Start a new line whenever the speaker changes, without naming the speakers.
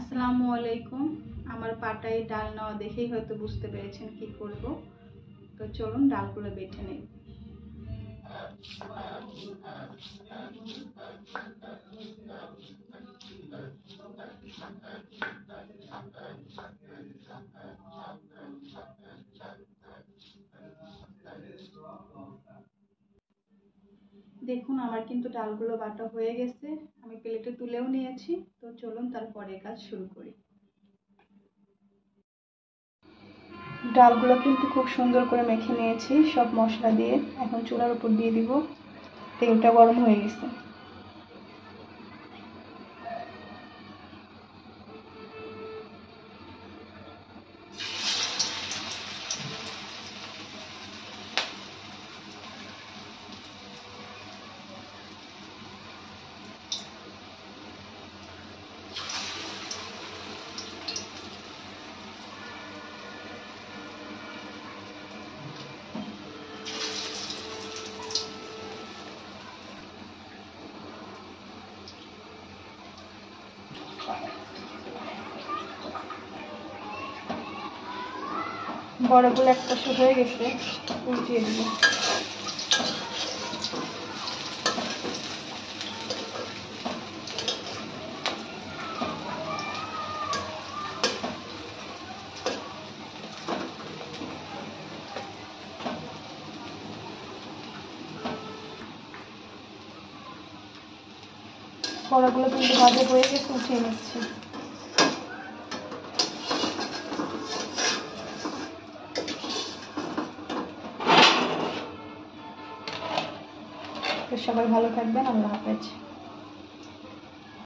আসসালামু আলাইকুম। আমার পাটায় ডাল নেওয়া দেখেই হয়তো বুঝতে পেরেছেন কি করব। তো চলুন ডালগুলো বেটে নেই। দেখুন আমার কিন্তু ডালগুলো বাটা হয়ে গেছে, আমি প্লেটে তুলেও নিয়েছি। তো চলুন তারপরে কাজ শুরু করি। ডালগুলো কিন্তু খুব সুন্দর করে মেখে নিয়েছি সব মশলা দিয়ে। এখন চুলার উপর দিয়ে দিব। তেলটা গরম হয়ে গেছে। বড়গুলো এক পাশে হয়ে গেছে, উল্টিয়ে দিব। বড়গুলো কিন্তু ভাজা হয়ে গেছে, উঠিয়ে নিচ্ছি। সবাই ভালো থাকবেন, আল্লাহ হাফেজ।